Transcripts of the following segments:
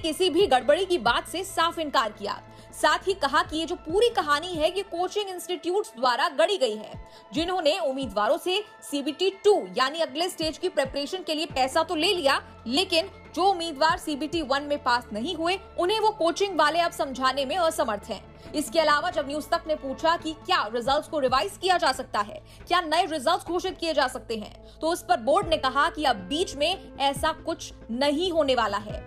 किसी भी गड़बड़ी की बात से साफ इनकार किया। साथ ही कहा कि ये जो पूरी कहानी है ये कोचिंग इंस्टीट्यूट्स द्वारा गढ़ी गई है, जिन्होंने उम्मीदवारों से CBT 2 यानी अगले स्टेज की प्रिपरेशन के लिए पैसा तो ले लिया, लेकिन जो उम्मीदवार CBT 1 में पास नहीं हुए उन्हें वो कोचिंग वाले अब समझाने में असमर्थ हैं। इसके अलावा जब न्यूज तक ने पूछा कि क्या रिजल्ट्स को रिवाइज किया जा सकता है, क्या नए रिजल्ट्स घोषित किए जा सकते हैं, तो उस पर बोर्ड ने कहा कि अब बीच में ऐसा कुछ नहीं होने वाला है,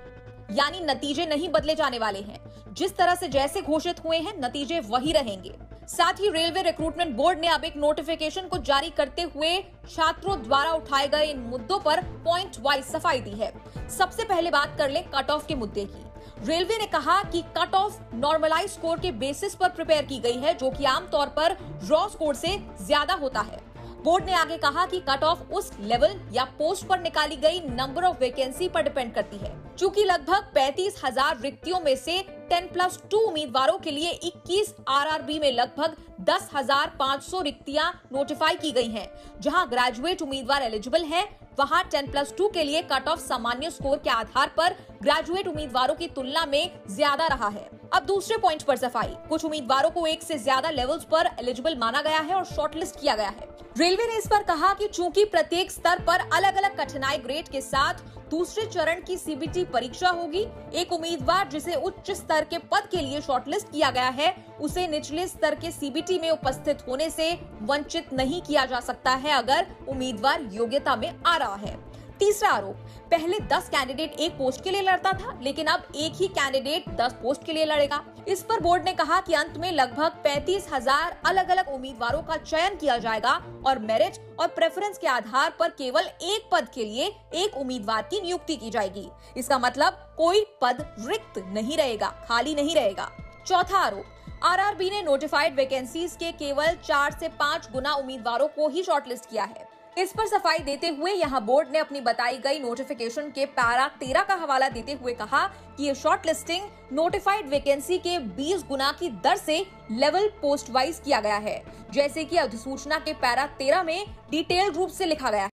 यानी नतीजे नहीं बदले जाने वाले हैं। जिस तरह से जैसे घोषित हुए हैं नतीजे वही रहेंगे। साथ ही रेलवे रिक्रूटमेंट बोर्ड ने अब एक नोटिफिकेशन को जारी करते हुए छात्रों द्वारा उठाए गए इन मुद्दों पर पॉइंट वाइज सफाई दी है। सबसे पहले बात कर ले कट ऑफ के मुद्दे की। रेलवे ने कहा कि कट ऑफ नॉर्मलाइज स्कोर के बेसिस पर प्रिपेयर की गई है, जो कि आमतौर पर रॉ स्कोर से ज्यादा होता है। बोर्ड ने आगे कहा कि कट ऑफ उस लेवल या पोस्ट पर निकाली गई नंबर ऑफ वैकेंसी पर डिपेंड करती है। चूंकि लगभग 35,000 रिक्तियों में से 10+2 उम्मीदवारों के लिए 21 RRB में लगभग 10,500 रिक्तियां नोटिफाई की गई हैं, जहां ग्रेजुएट उम्मीदवार एलिजिबल हैं, वहां 10+2 के लिए कट ऑफ सामान्य स्कोर के आधार पर ग्रेजुएट उम्मीदवारों की तुलना में ज्यादा रहा है। अब दूसरे पॉइंट पर सफाई। कुछ उम्मीदवारों को एक से ज्यादा लेवल्स पर एलिजिबल माना गया है और शॉर्टलिस्ट किया गया है। रेलवे ने इस पर कहा कि चूंकि प्रत्येक स्तर पर अलग अलग कठिनाई ग्रेड के साथ दूसरे चरण की CBT परीक्षा होगी, एक उम्मीदवार जिसे उच्च स्तर के पद के लिए शॉर्टलिस्ट किया गया है उसे निचले स्तर के CBT में उपस्थित होने से वंचित नहीं किया जा सकता है अगर उम्मीदवार योग्यता में आ रहा है। तीसरा आरोप, पहले 10 कैंडिडेट एक पोस्ट के लिए लड़ता था, लेकिन अब एक ही कैंडिडेट 10 पोस्ट के लिए लड़ेगा। इस पर बोर्ड ने कहा कि अंत में लगभग 35,000 अलग अलग उम्मीदवारों का चयन किया जाएगा और मेरिट और प्रेफरेंस के आधार पर केवल एक पद के लिए एक उम्मीदवार की नियुक्ति की जाएगी। इसका मतलब कोई पद रिक्त नहीं रहेगा, खाली नहीं रहेगा। चौथा आरोप, RRB ने नोटिफाइड वैकेंसीज के केवल 4 से 5 गुना उम्मीदवारों को ही शॉर्टलिस्ट किया है। इस पर सफाई देते हुए यहां बोर्ड ने अपनी बताई गई नोटिफिकेशन के पैरा 13 का हवाला देते हुए कहा कि ये शॉर्ट लिस्टिंग नोटिफाइड वैकेंसी के 20 गुना की दर से लेवल पोस्ट वाइज किया गया है, जैसे कि अधिसूचना के पैरा 13 में डिटेल रूप से लिखा गया है।